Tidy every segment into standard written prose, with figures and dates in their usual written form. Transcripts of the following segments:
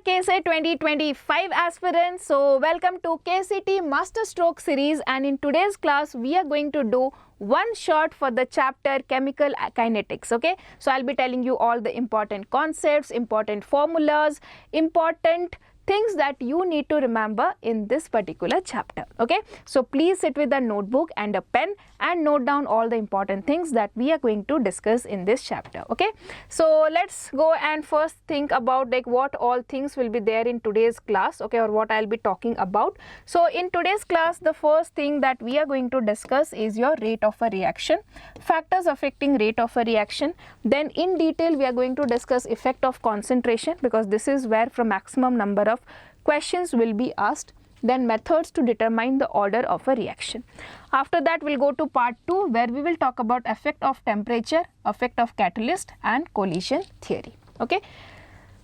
KCET 2025 aspirants, so welcome to KCET Masterstroke series, and in today's class we are going to do one shot for the chapter Chemical Kinetics. Okay, so I'll be telling you all the important concepts, important formulas, important things that you need to remember in this particular chapter. Okay, so please sit with a notebook and a pen and note down all the important things that we are going to discuss in this chapter. Okay, so let's go and first think about like what all things will be there in today's class, okay, or what I'll be talking about. So in today's class, the first thing that we are going to discuss is your rate of a reaction, factors affecting rate of a reaction. Then in detail we are going to discuss effect of concentration, because this is where from maximum number of questions will be asked. Then methods to determine the order of a reaction. After that we'll go to part 2, where we will talk about effect of temperature, effect of catalyst and collision theory. Okay,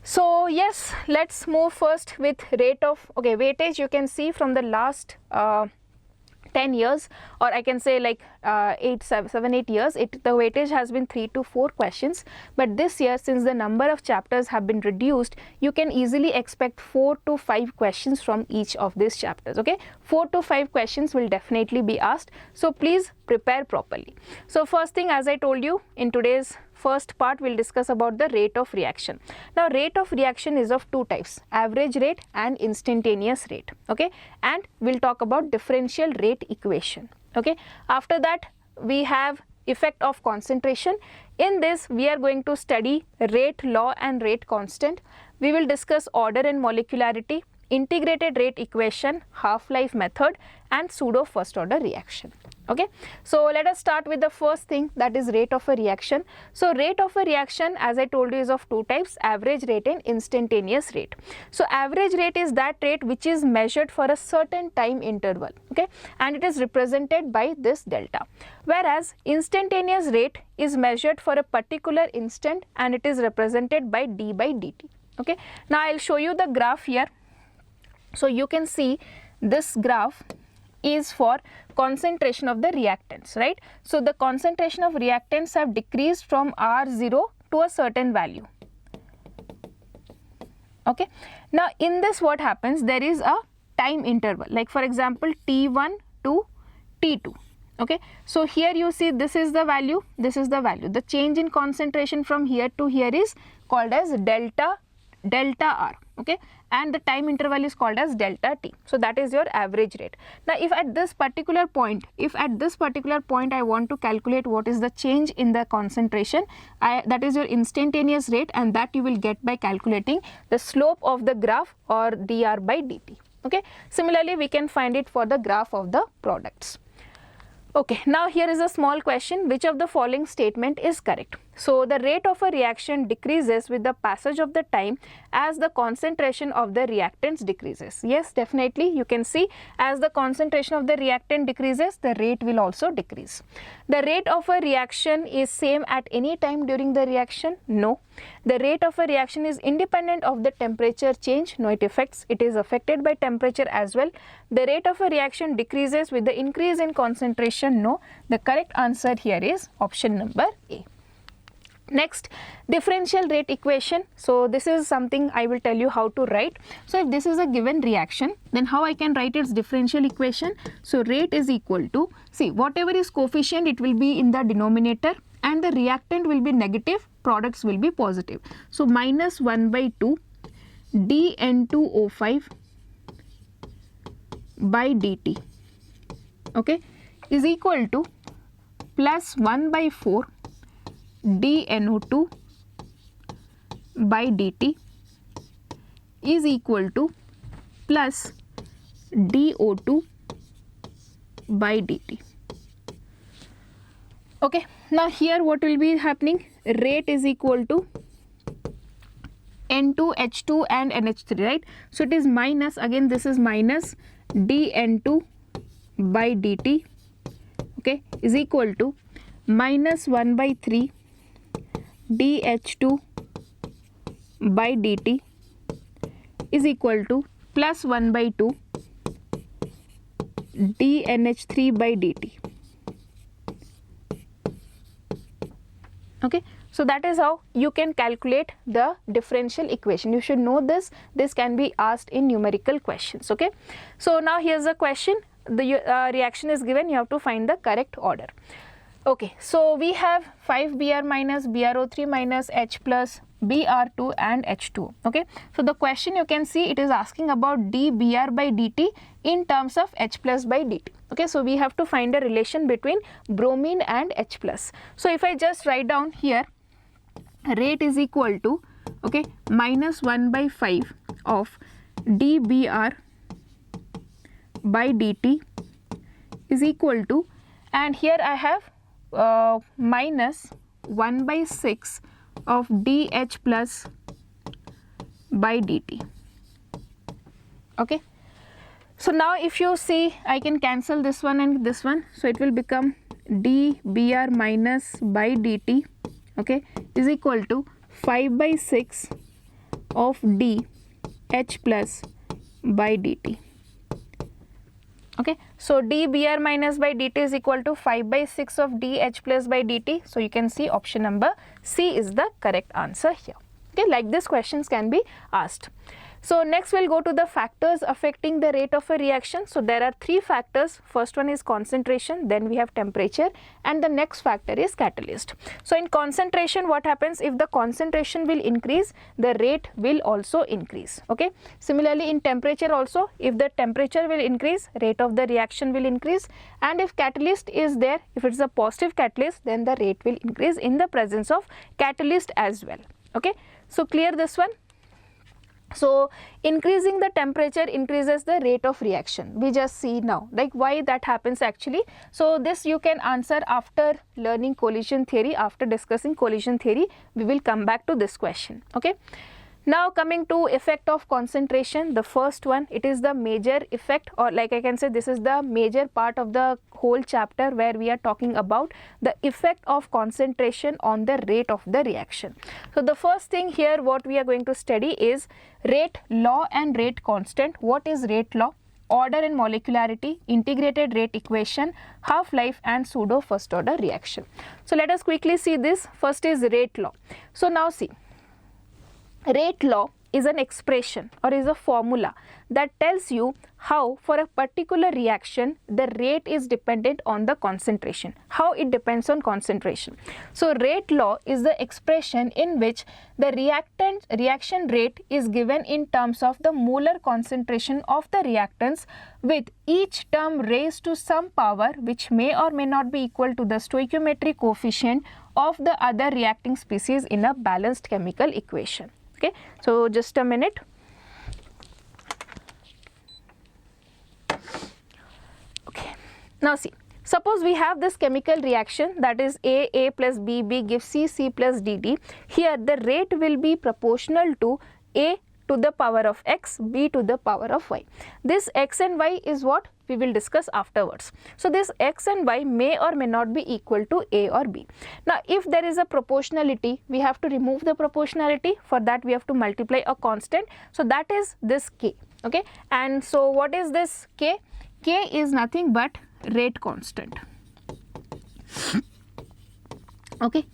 so yes, let's move first with rate of weightage. You can see from the last 10 years, or I can say like 7-8 years, the weightage has been 3 to 4 questions. But this year, since the number of chapters have been reduced, you can easily expect 4 to 5 questions from each of these chapters. Okay, 4 to 5 questions will definitely be asked, so please prepare properly. So first thing, as I told you, in today's first part we'll discuss about the rate of reaction. Now rate of reaction is of two types, average rate and instantaneous rate. Okay, and we'll talk about differential rate equation. Okay, after that we have effect of concentration. In this we are going to study rate law and rate constant. We will discuss order and molecularity, integrated rate equation, half-life method and pseudo first order reaction. Okay, so let us start with the first thing, that is rate of a reaction. So rate of a reaction, as I told you, is of two types, average rate and instantaneous rate. So average rate is that rate which is measured for a certain time interval, okay, and it is represented by this delta, whereas instantaneous rate is measured for a particular instant and it is represented by d by dt. Okay, now I'll show you the graph here. So you can see this graph is for concentration of the reactants, right? So the concentration of reactants have decreased from R0 to a certain value. Okay, now in this what happens, there is a time interval, like for example T1 to T2. Okay, so here you see this is the value, this is the value. The change in concentration from here to here is called as delta R. Okay, and the time interval is called as delta t. So that is your average rate. Now if at this particular point I want to calculate what is the change in the concentration, that is your instantaneous rate, and that you will get by calculating the slope of the graph, or dr by dt. Okay, similarly we can find it for the graph of the products. Okay, now here is a small question, which of the following statement is correct? So the rate of a reaction decreases with the passage of the time as the concentration of the reactants decreases. Yes, definitely you can see, as the concentration of the reactant decreases, the rate will also decrease. The rate of a reaction is same at any time during the reaction? No. The rate of a reaction is independent of the temperature change? No, it is affected by temperature as well. The rate of a reaction decreases with the increase in concentration? No. The correct answer here is option number A. Next, differential rate equation. So this is something I will tell you how to write. So if this is a given reaction, then how I can write its differential equation? So rate is equal to, see, whatever is coefficient, it will be in the denominator, and the reactant will be negative, products will be positive. So minus 1 by 2 dN2O5 by dt, okay, is equal to plus 1 by 4 dNO2 by dt is equal to plus dO2 by dt. Okay, now here what will be happening? Rate is equal to N2, H2 and NH3, right? So it is minus, again this is minus dN2 by dt, okay, is equal to minus 1 by 3 dH2 by dt is equal to plus 1 by 2 dNH3 by dt. Okay, So that is how you can calculate the differential equation. You should know this. This can be asked in numerical questions. Okay. So now here's the question. The reaction is given. You have to find the correct order. Okay. So we have 5Br minus BrO3 minus H plus Br2 and H2. Okay. So the question you can see, it is asking about dBr by dt in terms of H plus by dt. Okay. So we have to find a relation between bromine and H plus. So if I just write down here, rate is equal to, okay, minus 1 by 5 of dBr by dt is equal to, and here I have minus 1 by 6 of dH plus by dt. Okay. So now if you see, I can cancel this one and this one. So it will become dBr minus by dt, okay, is equal to 5 by 6 of dH plus by dt. Okay, so dBr minus by dt is equal to 5 by 6 of dH plus by dt. So you can see option number C is the correct answer here. Okay, like this questions can be asked. So next we'll go to the factors affecting the rate of a reaction. So there are three factors. First one is concentration, then we have temperature, and the next factor is catalyst. So in concentration, what happens? If the concentration will increase, the rate will also increase. Okay. Similarly in temperature also, if the temperature will increase, rate of the reaction will increase, and if catalyst is there, if it's a positive catalyst, then the rate will increase in the presence of catalyst as well. Okay. So clear this one? So increasing the temperature increases the rate of reaction. We just see now, like why that happens actually. So this you can answer after learning collision theory. After discussing collision theory, we will come back to this question. Okay. Now coming to effect of concentration, the first one, it is the major effect, or like I can say, this is the major part of the whole chapter where we are talking about the effect of concentration on the rate of the reaction. So the first thing here what we are going to study is rate law and rate constant. What is rate law? Order and molecularity, integrated rate equation, half-life, and pseudo first order reaction. So let us quickly see this. First is rate law. So now see, rate law is an expression or is a formula that tells you how for a particular reaction the rate is dependent on the concentration, how it depends on concentration. So rate law is the expression in which the reaction rate is given in terms of the molar concentration of the reactants, with each term raised to some power which may or may not be equal to the stoichiometric coefficient of the other reacting species in a balanced chemical equation. Okay, so just a minute. Okay, now see, suppose we have this chemical reaction, that is A plus B gives C plus D. Here the rate will be proportional to A to the power of X, B to the power of Y. This X and Y is what we will discuss afterwards. So this X and Y may or may not be equal to A or B. Now if there is a proportionality, we have to remove the proportionality. For that we have to multiply a constant. So that is this K. Okay, and so what is this K? K is nothing but rate constant. Okay.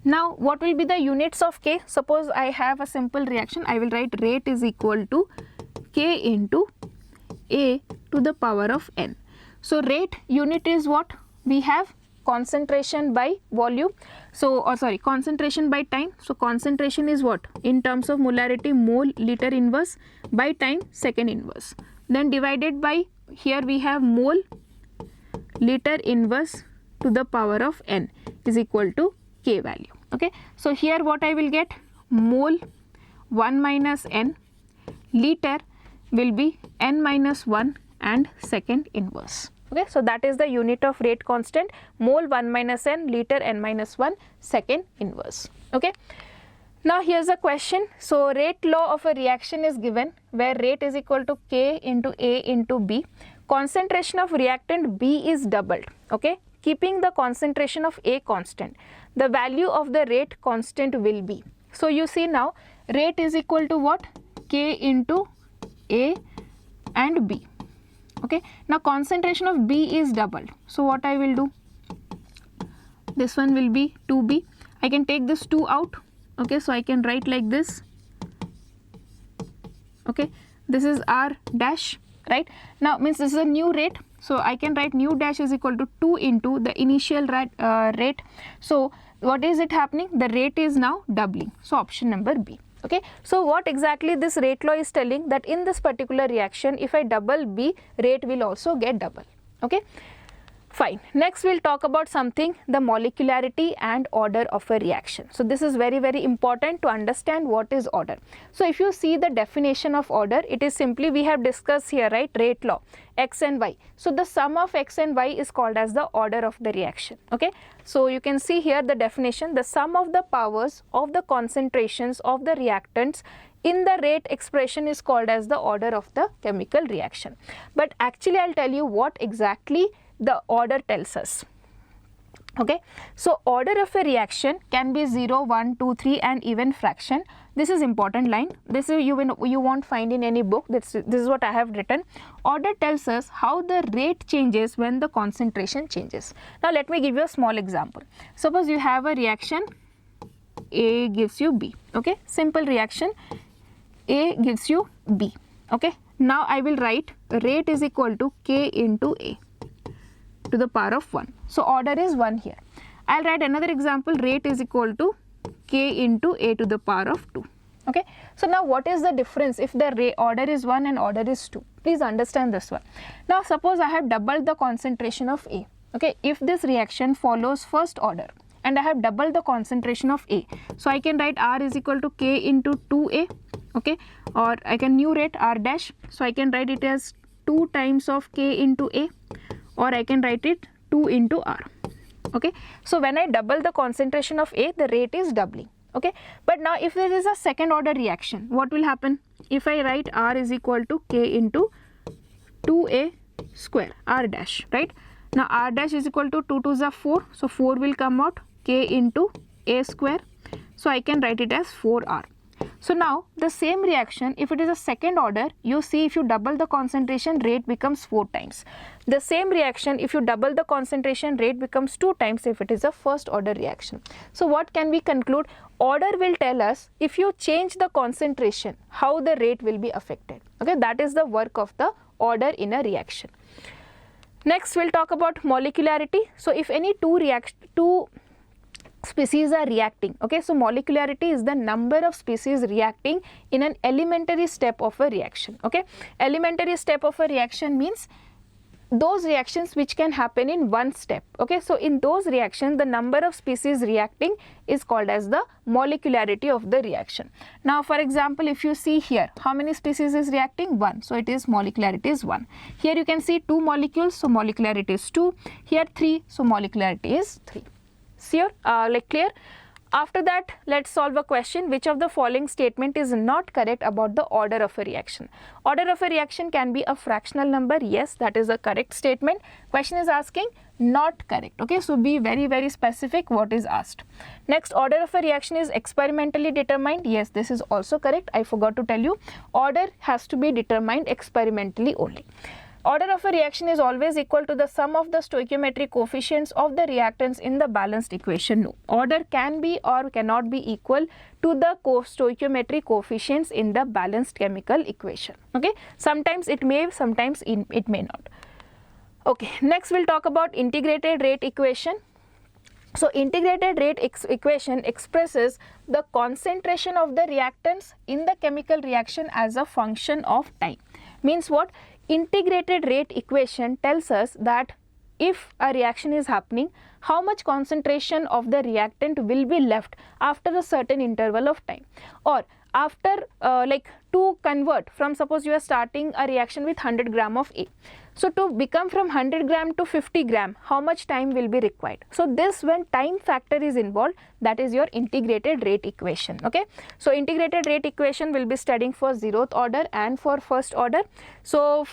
Now what will be the units of K? Suppose I have a simple reaction, I will write rate is equal to K into A to the power of N. So rate unit is what? We have concentration by volume. So, or sorry, concentration by time. So concentration is what? In terms of molarity, mole liter inverse by time second inverse. Then divided by, here we have mole liter inverse to the power of N is equal to K value. Okay, so here what I will get? Mole 1 minus N, liter will be N minus 1 and second inverse. Okay, so that is the unit of rate constant, mole 1 minus N, liter N minus 1, second inverse. Okay, now here's a question. So rate law of a reaction is given where rate is equal to K into A into B. Concentration of reactant B is doubled. Okay, keeping the concentration of A constant, the value of the rate constant will be. So you see now rate is equal to what? K into A and B. Okay, now concentration of B is doubled. So what I will do? This one will be 2B. I can take this 2 out. Okay, so I can write like this. Okay, this is R dash, right? Now means this is a new rate, so I can write nu dash is equal to 2 into the initial rate. So what is it happening? The rate is now doubling. So option number B. Okay, so what exactly this rate law is telling, that in this particular reaction, if I double B, rate will also get double. Okay, fine. Next we'll talk about something, the molecularity and order of a reaction. So this is very, very important to understand what is order. So if you see the definition of order, it is simply, we have discussed here, right, rate law, x and y. So the sum of x and y is called as the order of the reaction. Okay, so you can see here the definition, the sum of the powers of the concentrations of the reactants in the rate expression is called as the order of the chemical reaction. But actually I'll tell you what exactly the order tells us. Okay, so order of a reaction can be 0, 1, 2, 3 and even fraction. This is important line. This is you won't find in any book. This is what I have written. Order tells us how the rate changes when the concentration changes. Now let me give you a small example. Suppose you have a reaction, A gives you B. Okay, simple reaction, A gives you B. Okay, now I will write rate is equal to K into A to the power of 1. So order is 1 here. I'll write another example, rate is equal to K into A to the power of 2. Okay, so now what is the difference if the order is 1 and order is 2? Please understand this one. Now suppose I have doubled the concentration of A. Okay, if this reaction follows first order and I have doubled the concentration of A, so I can write R is equal to K into 2A. Okay, or I can new rate R dash, so I can write it as 2 times of K into A, or I can write it 2 into R. Okay, so when I double the concentration of A, the rate is doubling. Okay, but now if there is a second order reaction, what will happen? If I write R is equal to K into 2A square, R dash, right? Now R dash is equal to 2 2s are 4, so 4 will come out, K into A square, so I can write it as 4R. So now the same reaction, if it is a second order, you see if you double the concentration, rate becomes 4 times. The same reaction, if you double the concentration, rate becomes 2 times if it is a first order reaction. So what can we conclude? Order will tell us if you change the concentration, how the rate will be affected. Okay, that is the work of the order in a reaction. Next we'll talk about molecularity. So if any two species are reacting, okay, so molecularity is the number of species reacting in an elementary step of a reaction. Okay, elementary step of a reaction means those reactions which can happen in one step. Okay, so in those reactions the number of species reacting is called as the molecularity of the reaction. Now for example, if you see here, how many species is reacting? 1, so it is molecularity is 1. Here you can see 2 molecules, so molecularity is 2. Here 3, so molecularity is 3. Clear? After that, let's solve a question. Which of the following statement is not correct about the order of a reaction? Order of a reaction can be a fractional number. Yes, that is a correct statement. Question is asking not correct. Okay, so be very, very specific what is asked. Next, order of a reaction is experimentally determined. Yes, this is also correct. I forgot to tell you. Order has to be determined experimentally only. Order of a reaction is always equal to the sum of the stoichiometric coefficients of the reactants in the balanced equation. No. Order can be or cannot be equal to the stoichiometric coefficients in the balanced chemical equation. Okay, sometimes it may, sometimes it may not. Okay, next we'll talk about integrated rate equation. So integrated rate equation expresses the concentration of the reactants in the chemical reaction as a function of time. Means what? Integrated rate equation tells us that if a reaction is happening, how much concentration of the reactant will be left after a certain interval of time, or after to convert from, suppose you are starting a reaction with 100 gram of A. So to become from 100 gram to 50 gram, how much time will be required? So this, when time factor is involved, that is your integrated rate equation. Okay, so integrated rate equation will be studying for 0th order and for first order. So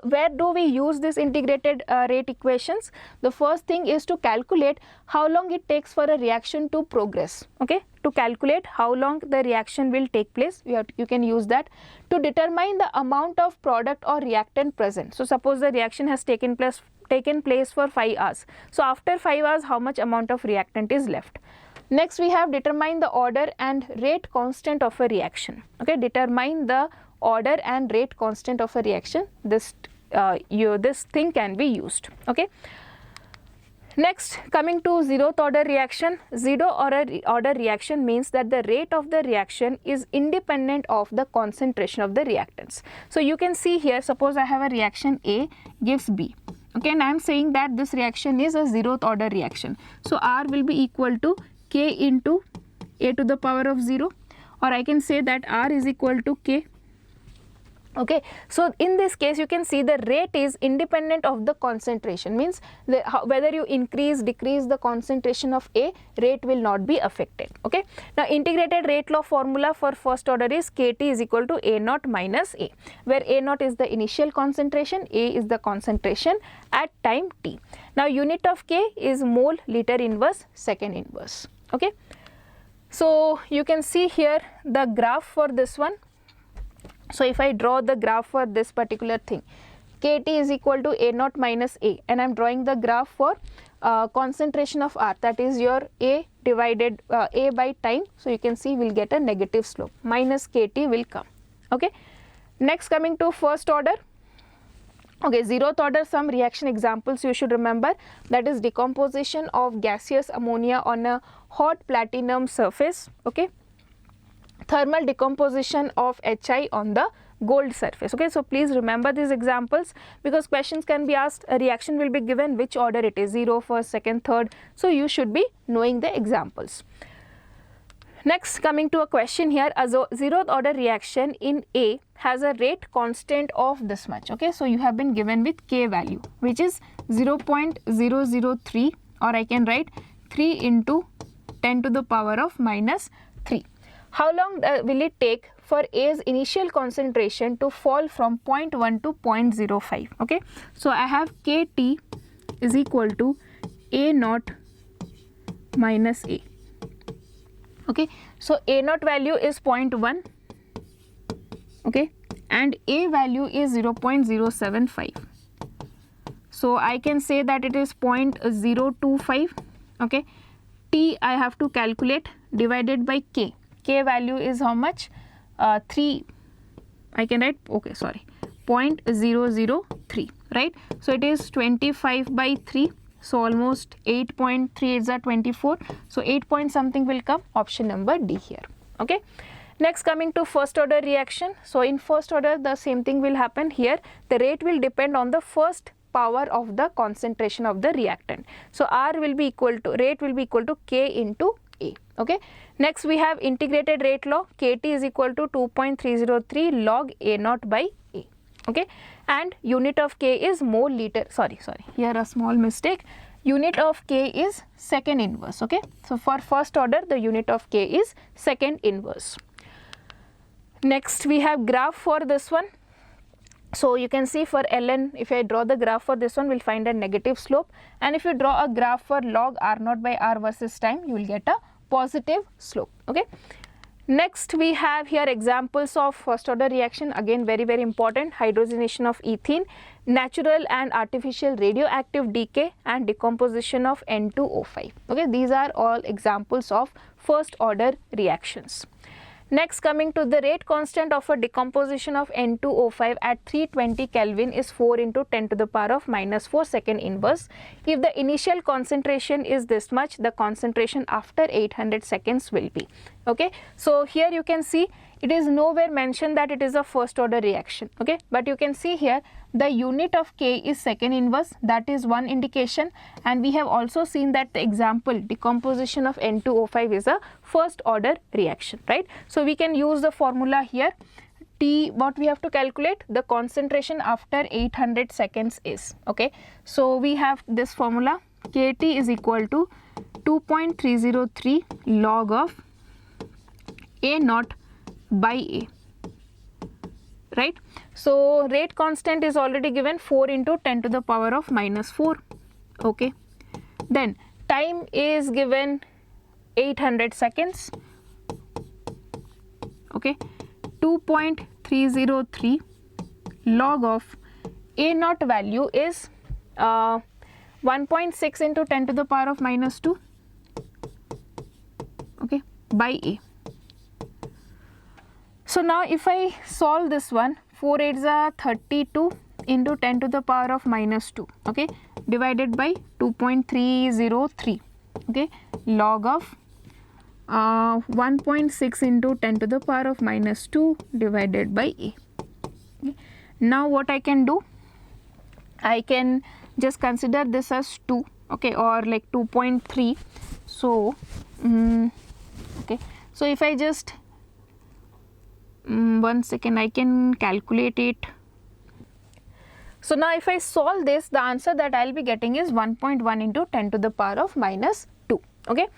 where do we use this integrated rate equations? The first thing is to calculate how long it takes for a reaction to progress. Okay, to calculate how long the reaction will take place, you can use that. To determine the amount of product or reactant present. So suppose the reaction has taken place taken place for 5 hours. So after 5 hours, how much amount of reactant is left? Next we have determine the order and rate constant of a reaction. Okay, determine the order and rate constant of a reaction. This thing can be used. Okay. Next, coming to zeroth order reaction. Zeroth order reaction means that the rate of the reaction is independent of the concentration of the reactants. So you can see here, suppose I have a reaction A gives B. Okay, and I am saying that this reaction is a zeroth order reaction. So R will be equal to K into A to the power of 0, or I can say that R is equal to K. Okay, so in this case you can see the rate is independent of the concentration, means whether you increase decrease the concentration of A, rate will not be affected. Okay, now integrated rate law formula for first order is KT is equal to A naught minus A, where A naught is the initial concentration, A is the concentration at time t. Now unit of K is mole liter inverse second inverse. Okay, so you can see here the graph for this one. So if I draw the graph for this particular thing, KT is equal to A naught minus A, and I am drawing the graph for concentration of R, that is your A divided A by time. So you can see we will get a negative slope, minus KT will come. Okay. Next, coming to first order. Okay, zeroth order, some reaction examples you should remember, that is decomposition of gaseous ammonia on a hot platinum surface. Okay. Thermal decomposition of HI on the gold surface. Okay, so please remember these examples, because questions can be asked, a reaction will be given, which order it is, 0, first, second, third. So you should be knowing the examples. Next, coming to a question here, a zeroth order reaction in A has a rate constant of this much. Okay, so you have been given with K value, which is 0.003, or I can write 3 into 10 to the power of minus 3. How long will it take for A's initial concentration to fall from 0.1 to 0.05? Okay, so I have KT is equal to A naught minus A. Okay, so A naught value is 0.1. Okay, and A value is 0.075. So I can say that it is 0.025. Okay, T I have to calculate divided by K. K value is how much? 3. I can write, okay, sorry, 0.003, right? So it is 25 by 3. So almost 8.3 is a 24. So 8 point something will come, option number D here. Okay. Next, coming to first order reaction. So in first order the same thing will happen here. The rate will depend on the first power of the concentration of the reactant. So R will be equal to, rate will be equal to K into A. Okay. Next we have integrated rate law. KT is equal to 2.303 log A naught by A. Okay, and unit of K is mole liter. Sorry, here a small mistake. Unit of K is second inverse. Okay, so for first order the unit of K is second inverse. Next we have graph for this one. So you can see for ln, if I draw the graph for this one, we'll find a negative slope, and if you draw a graph for log R naught by R versus time, you will get a positive slope. Okay. Next we have here examples of first order reaction, again very important: hydrogenation of ethene, natural and artificial radioactive decay, and decomposition of N2O5. Okay, these are all examples of first order reactions. Next, coming to the rate constant of a decomposition of N2O5 at 320 Kelvin is 4 into 10 to the power of minus 4 second inverse. If the initial concentration is this much, the concentration after 800 seconds will be. Okay, so here you can see it is nowhere mentioned that it is a first order reaction. Okay, but you can see here the unit of K is second inverse, that is one indication, and we have also seen that the example decomposition of N2O5 is a first order reaction, right? So we can use the formula here. T, what we have to calculate, the concentration after 800 seconds is. Okay, so we have this formula, KT is equal to 2.303 log of A naught by A, right? So rate constant is already given, 4 into 10 to the power of minus 4. Okay, then time is given 800 seconds. Okay, 2.303 log of A naught value is 1.6 into 10 to the power of minus 2, okay, by A. So now if I solve this one, 4 8s are 32 into 10 to the power of minus 2, okay, divided by 2.303, okay, log of 1.6 into 10 to the power of minus 2 divided by A. Okay. Now what I can do, I can just consider this as 2, okay, or like 2.3. So okay, so if I just 1 second, I can calculate it. So now if I solve this, the answer that I will be getting is 1.1 into 10 to the power of minus 2. Okay.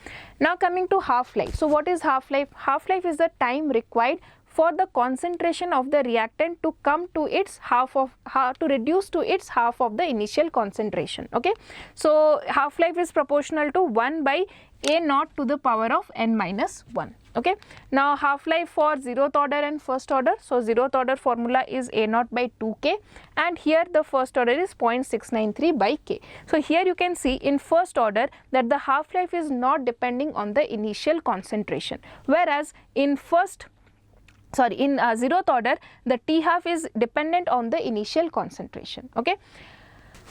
Now coming to half-life. So what is half-life? Half-life is the time required for the concentration of the reactant to come to its to reduce to its half of the initial concentration. Okay. So half-life is proportional to 1 by A naught to the power of n minus 1. Okay. Now half-life for 0th order and first order. So 0th order formula is A naught by 2k, and here the first order is 0.693 by k. So here you can see in first order that the half-life is not depending on the initial concentration, whereas in 0th order the T half is dependent on the initial concentration. Okay.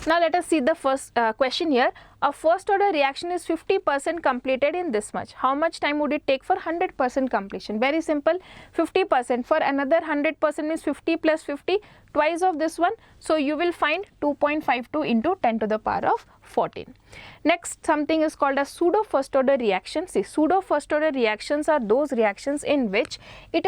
Now let us see the first question here. A first order reaction is 50% completed in this much. How much time would it take for 100% completion? Very simple, 50%. For another 100% means 50 plus 50, twice of this one. So you will find 2.52 into 10 to the power of 14. Next, something is called a pseudo first order reaction. See, pseudo first order reactions are those reactions in which it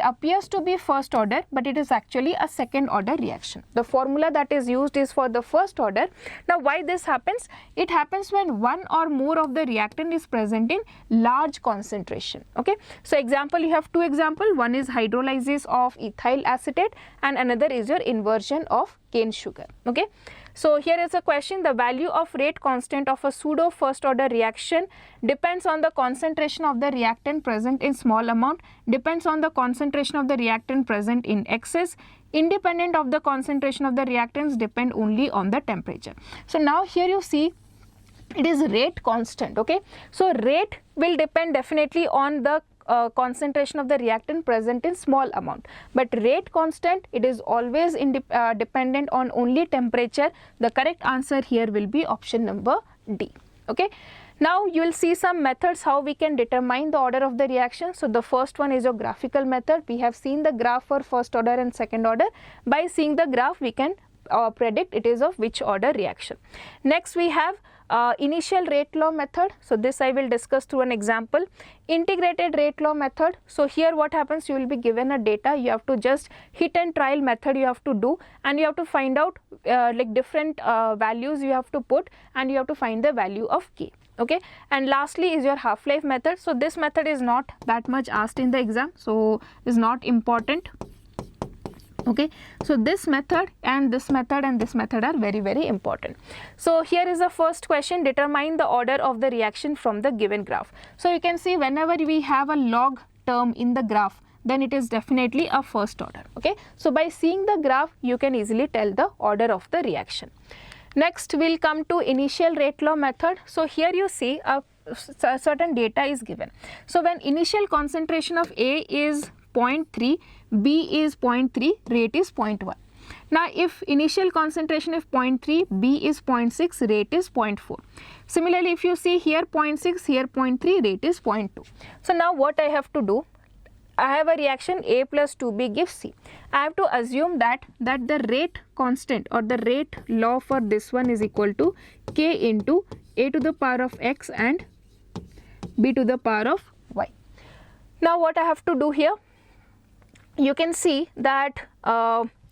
appears to be first order, but it is actually a second order reaction. The formula that is used is for the first order. Now why this happens? It happens when one or more of the reactant is present in large concentration. Okay. So example, you have two examples. One is hydrolysis of ethyl acetate and another is your inversion of cane sugar. Okay. So here is a question: the value of rate constant of a pseudo first order reaction depends on the concentration of the reactant present in small amount, depends on the concentration of the reactant present in excess, independent of the concentration of the reactants, depend only on the temperature. So now here you see it is rate constant. Okay. So rate will depend definitely on the concentration of the reactant present in small amount, but rate constant, it is always dependent on only temperature. The correct answer here will be option number D. Okay. Now you will see some methods how we can determine the order of the reaction. So the first one is your graphical method. We have seen the graph for first order and second order. By seeing the graph we can predict it is of which order reaction. Next we have initial rate law method. So this I will discuss through an example. Integrated rate law method. So here what happens, you will be given a data, you have to just hit and trial method you have to do, and you have to find out like different values you have to put, and you have to find the value of k. Okay. And lastly is your half-life method. So this method is not that much asked in the exam, so is not important. Okay. So this method and this method and this method are very, very important. So here is the first question: determine the order of the reaction from the given graph. So you can see whenever we have a log term in the graph, then it is definitely a first order. Okay. So by seeing the graph you can easily tell the order of the reaction. Next we'll come to initial rate law method. So here you see a certain data is given. So when initial concentration of A is 0.3, B is 0.3, rate is 0.1. Now if initial concentration is 0.3, B is 0.6, rate is 0.4. Similarly, if you see here 0.6, here 0.3, rate is 0.2. So now what I have to do, I have a reaction A plus 2B gives C. I have to assume that the rate constant or the rate law for this one is equal to K into A to the power of X and B to the power of Y. Now what I have to do here, you can see that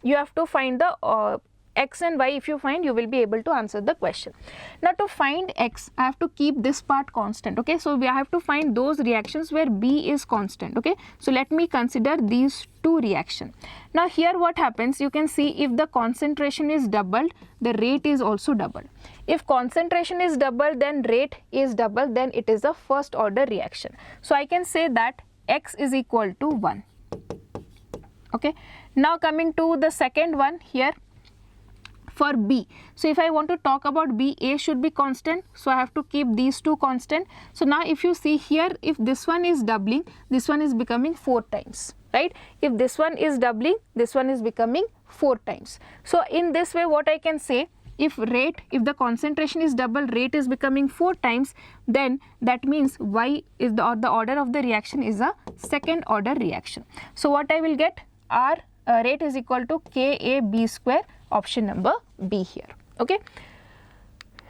you have to find the X and Y. If you find, you will be able to answer the question. Now to find X, I have to keep this part constant. Okay. So we have to find those reactions where B is constant. Okay. So let me consider these two reactions. Now here what happens, you can see if the concentration is doubled, the rate is also doubled. If concentration is doubled, then rate is doubled, then it is a first order reaction. So I can say that X is equal to 1. Okay. Now coming to the second one here, For B, so if I want to talk about B, A should be constant, so I have to keep these two constant. So now if you see here, if this one is doubling, this one is becoming 4 times, right? If this one is doubling, this one is becoming 4 times. So in this way, what I can say, if the concentration is double, rate is becoming 4 times, then that means Y is the order of the reaction is a second order reaction. So what I will get, R rate is equal to KAB square, option number B here. Okay,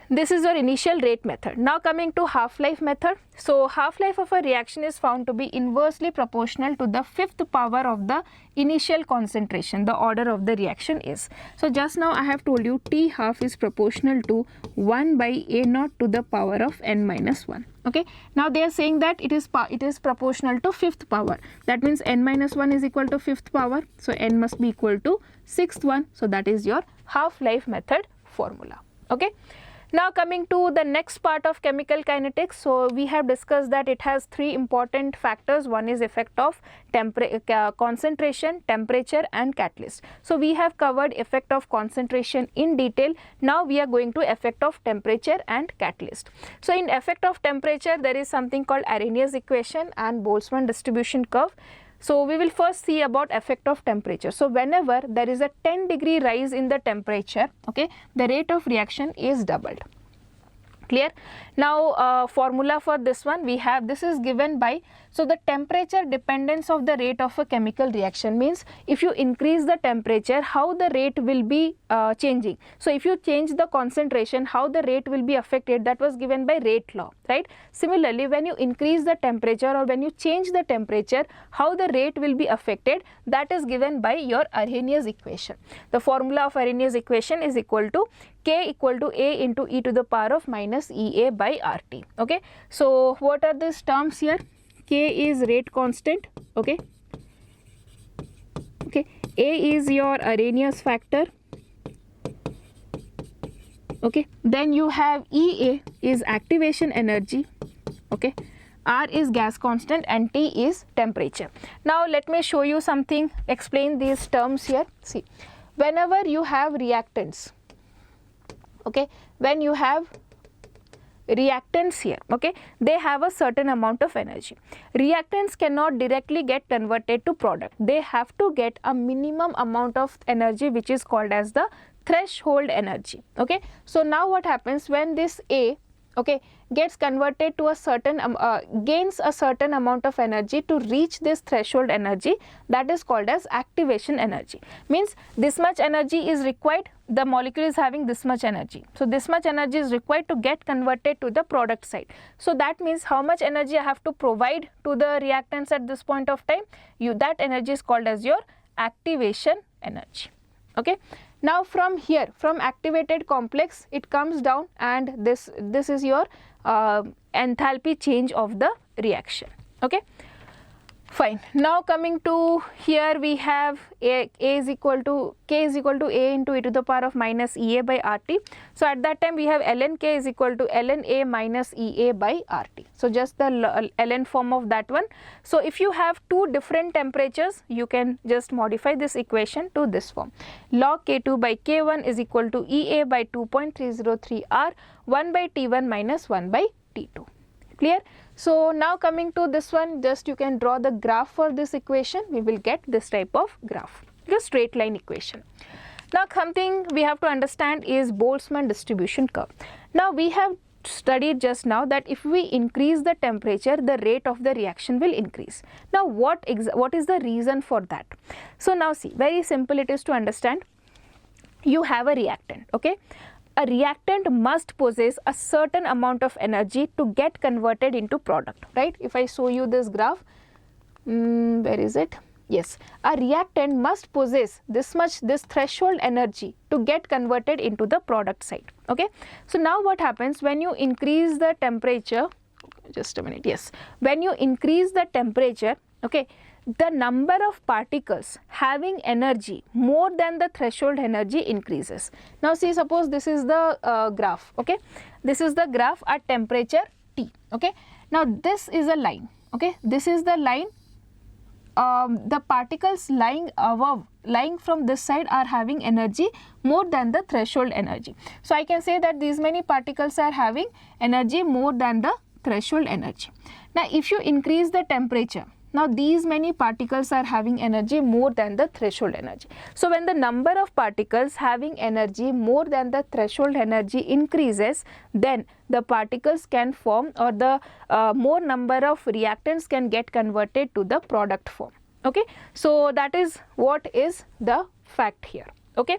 this is your initial rate method. Now coming to half-life method. So half-life of a reaction is found to be inversely proportional to the 5th power of the initial concentration, the order of the reaction is. So just now I have told you T half is proportional to 1 by A naught to the power of n minus 1. Okay, now they are saying that it is proportional to 5th power. That means n minus 1 is equal to 5th power. So n must be equal to 6th one. So that is your half-life method formula. Okay. Now coming to the next part of chemical kinetics. So we have discussed that it has 3 important factors. One is effect of concentration, temperature and catalyst. So we have covered effect of concentration in detail. Now we are going to effect of temperature and catalyst. So in effect of temperature, there is something called Arrhenius equation and Boltzmann distribution curve. So we will first see about effect of temperature. So whenever there is a 10-degree rise in the temperature, okay, the rate of reaction is doubled. Clear? Now formula for this one we have, this is given by, so the temperature dependence of the rate of a chemical reaction means if you increase the temperature, how the rate will be changing. So if you change the concentration, how the rate will be affected, that was given by rate law, right? Similarly, when you increase the temperature or when you change the temperature, how the rate will be affected, that is given by your Arrhenius equation. The formula of Arrhenius equation is equal to K equal to A into e to the power of minus EA by RT. Okay, so what are these terms here? K is rate constant. Okay, A is your Arrhenius factor. Okay, then you have EA is activation energy. Okay, R is gas constant and T is temperature. Now let me show you something, explain these terms here. See, whenever you have reactants, okay, when you have reactants here, okay, they have a certain amount of energy. Reactants cannot directly get converted to product. They have to get a minimum amount of energy which is called as the threshold energy. Okay, so now what happens when this A, okay, gets converted to a certain gains a certain amount of energy to reach this threshold energy, that is called as activation energy. Means this much energy is required, the molecule is having this much energy, so this much energy is required to get converted to the product side. So that means how much energy I have to provide to the reactants at this point of time, that energy is called as your activation energy. Okay, now from here, from activated complex, it comes down and this is your enthalpy change of the reaction. Okay, fine. Now coming to here, we have K is equal to A into e to the power of minus EA by RT. So at that time we have ln K is equal to ln A minus EA by RT. So just the ln form of that one. So if you have two different temperatures, you can just modify this equation to this form. Log K2 by K1 is equal to EA by 2.303 R, 1 by T1 minus 1 by T2. Clear? So now coming to this one, just you can draw the graph for this equation. We will get this type of graph, a straight line equation. Now something we have to understand is Boltzmann distribution curve. Now we have studied just now that if we increase the temperature, the rate of the reaction will increase. Now what is the reason for that? So now see, very simple it is to understand. You have a reactant, okay? A reactant must possess a certain amount of energy to get converted into product, right? If I show you this graph, where is it? Yes, a reactant must possess this threshold energy to get converted into the product side. Okay, so now what happens when you increase the temperature? Just a minute. Yes, when you increase the temperature, okay, the number of particles having energy more than the threshold energy increases. Now see, suppose this is the graph, okay, this is the graph at temperature T, okay. Now this is a line, okay, this is the line the particles lying from this side are having energy more than the threshold energy. So I can say that these many particles are having energy more than the threshold energy. Now if you increase the temperature, now these many particles are having energy more than the threshold energy. So when the number of particles having energy more than the threshold energy increases, then the particles can form, or the more number of reactants can get converted to the product form. Okay, so that is what is the fact here. Okay.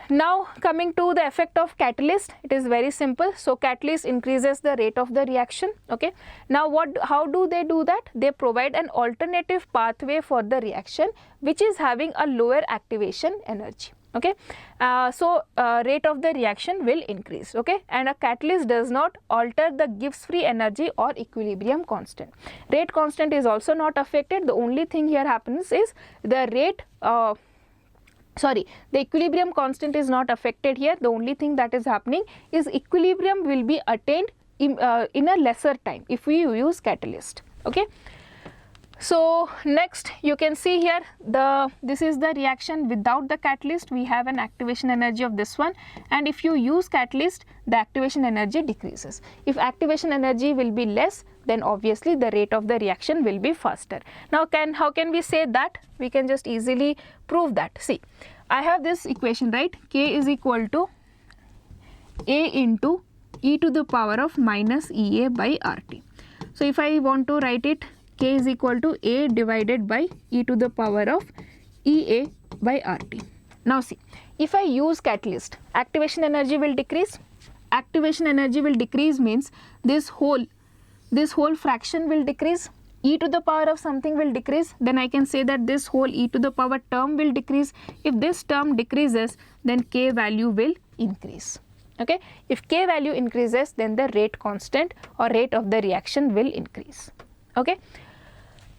Now coming to the effect of catalyst, it is very simple. So catalyst increases the rate of the reaction. Okay. Now how do they do that? They provide an alternative pathway for the reaction which is having a lower activation energy. Okay. Rate of the reaction will increase. Okay, and a catalyst does not alter the Gibbs free energy or equilibrium constant. Rate constant is also not affected. The only thing here happens is the the equilibrium constant is not affected here. The only thing that is happening is equilibrium will be attained in a lesser time if we use catalyst. Okay. So next you can see here this is the reaction without the catalyst. We have an activation energy of this one, and if you use catalyst, the activation energy decreases. If activation energy will be less, then obviously the rate of the reaction will be faster. Now how can we say that? We can just easily prove that. See, I have this equation, right? K is equal to A into e to the power of minus EA by RT. So if I want to write it, K is equal to A divided by e to the power of EA by RT. Now see, if I use catalyst, activation energy will decrease. Activation energy will decrease means this whole fraction will decrease. E to the power of something will decrease, then I can say that this whole e to the power term will decrease. If this term decreases, then K value will increase. Okay, if K value increases, then the rate constant or rate of the reaction will increase. Okay,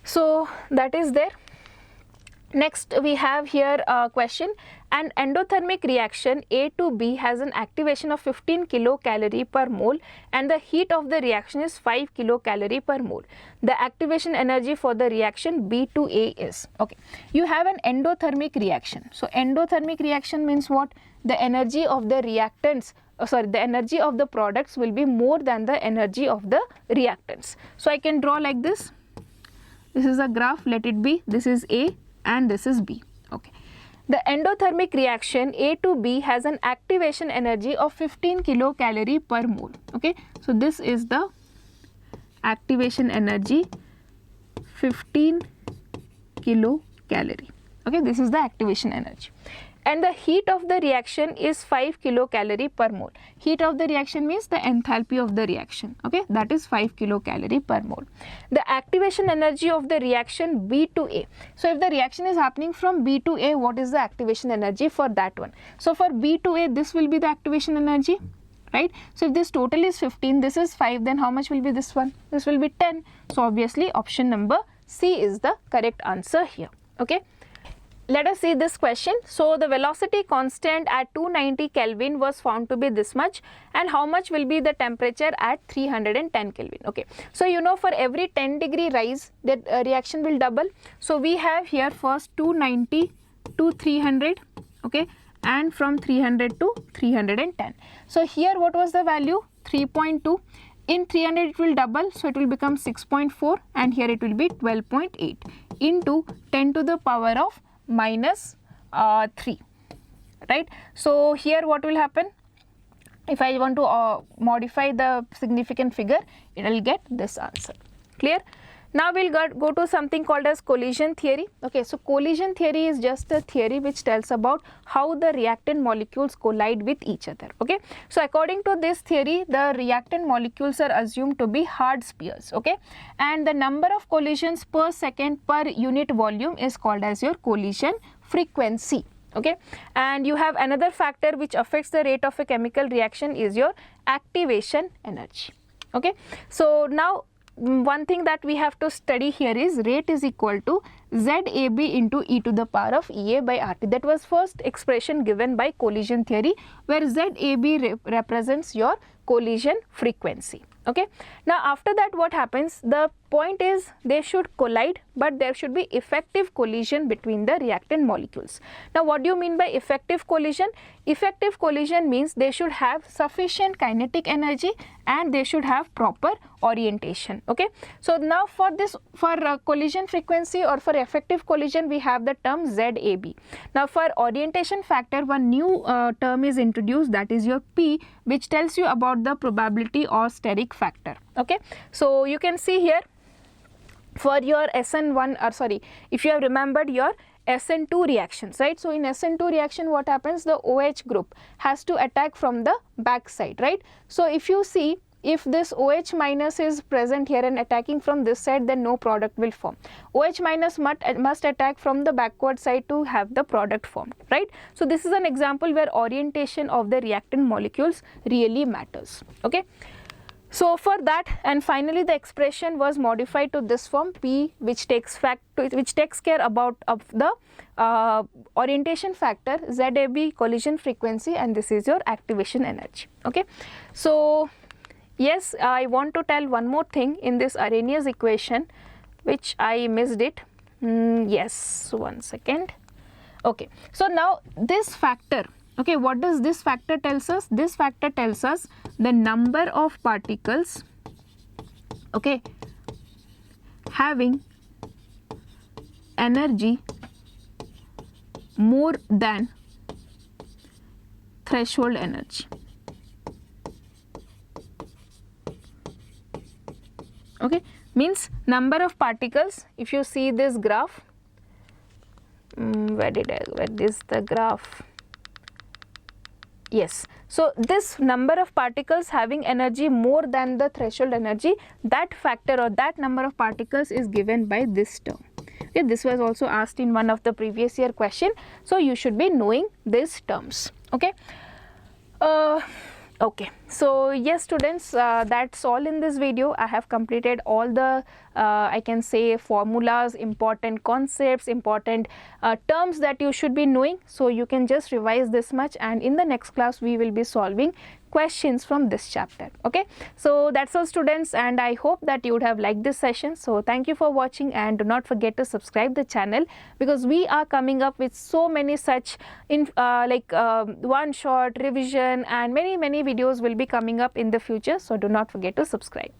so that is there. Next we have here a question. An endothermic reaction A to B has an activation of 15 kilocalorie per mole and the heat of the reaction is 5 kilocalorie per mole. The activation energy for the reaction B to A is, okay, you have an endothermic reaction. So endothermic reaction means what? The energy of the reactants, the energy of the products will be more than the energy of the reactants. So I can draw like this. This is a graph, let it be, this is A and this is B. Okay. The endothermic reaction A to B has an activation energy of 15 kilocalorie per mole. Okay, so this is the activation energy, 15 kilocalorie. Okay, this is the activation energy. And the heat of the reaction is 5 kilocalorie per mole. Heat of the reaction means the enthalpy of the reaction. Okay, that is 5 kilocalorie per mole. The activation energy of the reaction B to A. So if the reaction is happening from B to A, what is the activation energy for that one? So for B to A, this will be the activation energy, right? So if this total is 15, this is 5, then how much will be this one? This will be 10. So obviously option number C is the correct answer here. Okay. Let us see this question. So the velocity constant at 290 Kelvin was found to be this much, and how much will be the temperature at 310 Kelvin? Okay, so you know for every 10 degree rise the reaction will double. So we have here first 290 to 300, okay, and from 300 to 310. So here what was the value? 3.2. In 300 it will double, so it will become 6.4, and here it will be 12.8 into 10 to the power of minus 3, right? So here what will happen? If I want to modify the significant figure, it will get this answer. Clear? Now we'll go to something called as collision theory. Okay, so collision theory is just a theory which tells about how the reactant molecules collide with each other. Okay, so according to this theory, the reactant molecules are assumed to be hard spheres. Okay, and the number of collisions per second per unit volume is called as your collision frequency. Okay, and you have another factor which affects the rate of a chemical reaction is your activation energy. Okay, so now one thing that we have to study here is rate is equal to ZAB into e to the power of EA by RT. That was first expression given by collision theory, where ZAB represents your collision frequency. Okay. Now after that what happens? The point is they should collide, but there should be effective collision between the reactant molecules. Now what do you mean by effective collision? Effective collision means they should have sufficient kinetic energy and they should have proper orientation. Okay, so now for this, for collision frequency or for effective collision, we have the term ZAB. Now for orientation factor, one new term is introduced, that is your P, which tells you about the probability or steric factor. Okay, so you can see here for your SN1, or sorry, if you have remembered your SN2 reactions, right? So in SN2 reaction, what happens? The OH group has to attack from the back side, right? So if you see, if this OH minus is present here and attacking from this side, then no product will form. OH minus must attack from the backward side to have the product formed, right? So this is an example where orientation of the reactant molecules really matters. Okay, so for that, and finally the expression was modified to this form, P, which takes care about of the orientation factor, ZAB, collision frequency, and this is your activation energy. Okay, so yes, I want to tell one more thing in this Arrhenius equation, which I missed it. Yes, one second. Okay, so now this factor, okay, what does this factor tells us? This factor tells us the number of particles, okay, having energy more than threshold energy. Okay, means number of particles. If you see this graph, where is the graph? Yes, so this number of particles having energy more than the threshold energy, that factor or that number of particles is given by this term. Okay, this was also asked in one of the previous year question, so you should be knowing these terms. Okay. Okay, so yes students, that's all in this video. I have completed all the I can say formulas, important concepts, important terms that you should be knowing. So you can just revise this much, and in the next class we will be solving questions from this chapter. Okay, so that's all students, and I hope that you would have liked this session. So thank you for watching, and do not forget to subscribe the channel, because we are coming up with so many such one shot revision and many videos will be coming up in the future. So do not forget to subscribe.